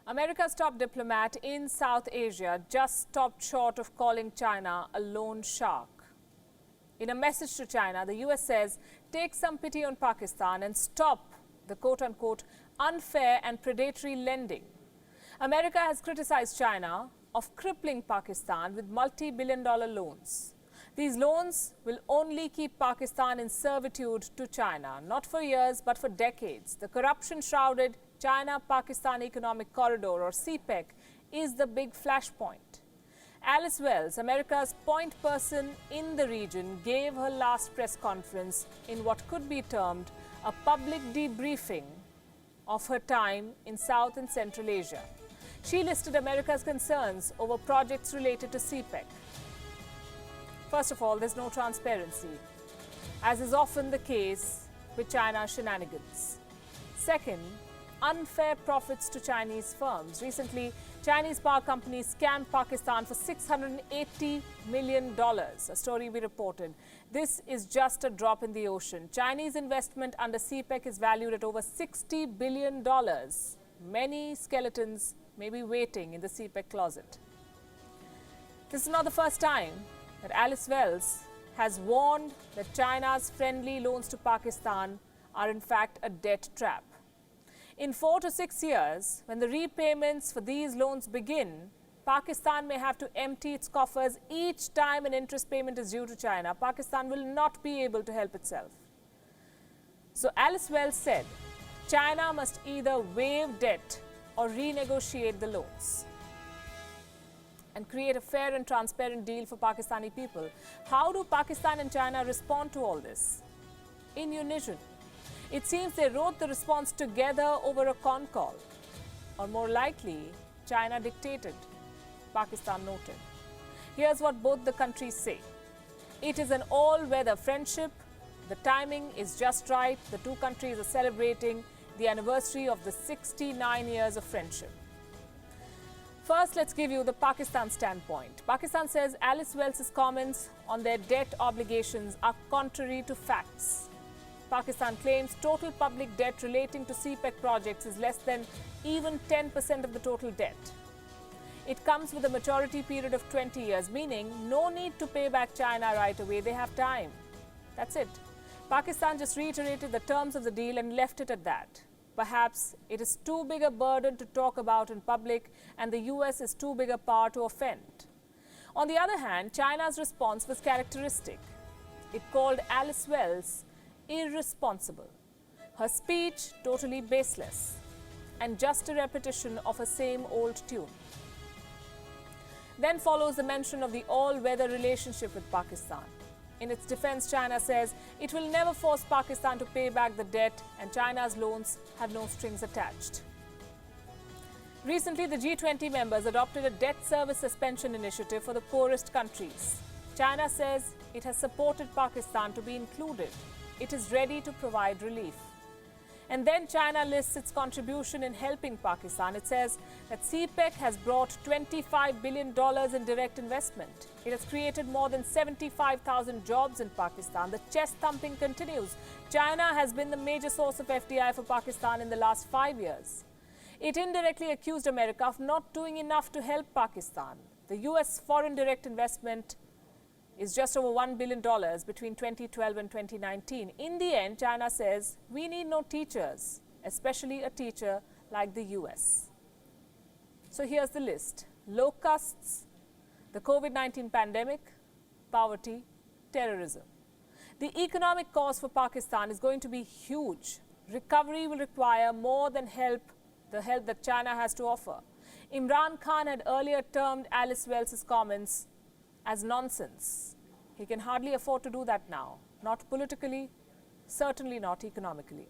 America's top diplomat in South Asia just stopped short of calling China a loan shark. In a message to China, the US says, take some pity on Pakistan and stop the quote-unquote unfair and predatory lending. America has criticized China of crippling Pakistan with multi-billion-dollar loans. These loans will only keep Pakistan in servitude to China, not for years but for decades. The corruption-shrouded China-Pakistan Economic Corridor, or CPEC, is the big flashpoint. Alice Wells, America's point person in the region, gave her last press conference in what could be termed a public debriefing of her time in South and Central Asia. She listed America's concerns over projects related to CPEC. First of all, there's no transparency, as is often the case with China's shenanigans. Second, unfair profits to Chinese firms. Recently, Chinese power companies scammed Pakistan for $680 million, a story we reported. This is just a drop in the ocean. Chinese investment under CPEC is valued at over $60 billion. Many skeletons may be waiting in the CPEC closet. This is not the first time that Alice Wells has warned that China's friendly loans to Pakistan are in fact a debt trap. In 4 to 6 years, when the repayments for these loans begin, Pakistan may have to empty its coffers each time an interest payment is due to China. Pakistan will not be able to help itself. So Alice Wells said, China must either waive debt or renegotiate the loans and create a fair and transparent deal for Pakistani people. How do Pakistan and China respond to all this? In unison. It seems they wrote the response together over a con call. Or more likely, China dictated, Pakistan noted. Here's what both the countries say. It is an all-weather friendship. The timing is just right. The two countries are celebrating the anniversary of the 69 years of friendship. First, let's give you the Pakistan standpoint. Pakistan says Alice Wells' comments on their debt obligations are contrary to facts. Pakistan claims total public debt relating to CPEC projects is less than even 10% of the total debt. It comes with a maturity period of 20 years, meaning no need to pay back China right away. They have time. That's it. Pakistan just reiterated the terms of the deal and left it at that. Perhaps it is too big a burden to talk about in public, and the US is too big a power to offend. On the other hand, China's response was characteristic. It called Alice Wells irresponsible. Her speech totally baseless and just a repetition of a same old tune. Then follows the mention of the all-weather relationship with Pakistan. In its defense, China says it will never force Pakistan to pay back the debt, and China's loans have no strings attached. Recently, the G20 members adopted a debt service suspension initiative for the poorest countries. China says it has supported Pakistan to be included. It is ready to provide relief. And then China lists its contribution in helping Pakistan. It says that CPEC has brought $25 billion in direct investment. It has created more than 75,000 jobs in Pakistan. The chest thumping continues. China has been the major source of FDI for Pakistan in the last 5 years. It indirectly accused America of not doing enough to help Pakistan. The US foreign direct investment is just over $1 billion between 2012 and 2019. In the end, China says, we need no teachers, especially a teacher like the US. So here's the list. Locusts, the COVID-19 pandemic, poverty, terrorism. The economic cost for Pakistan is going to be huge. Recovery will require more than the help that China has to offer. Imran Khan had earlier termed Alice Wells' comments as nonsense. He can hardly afford to do that now. Not politically, certainly not economically.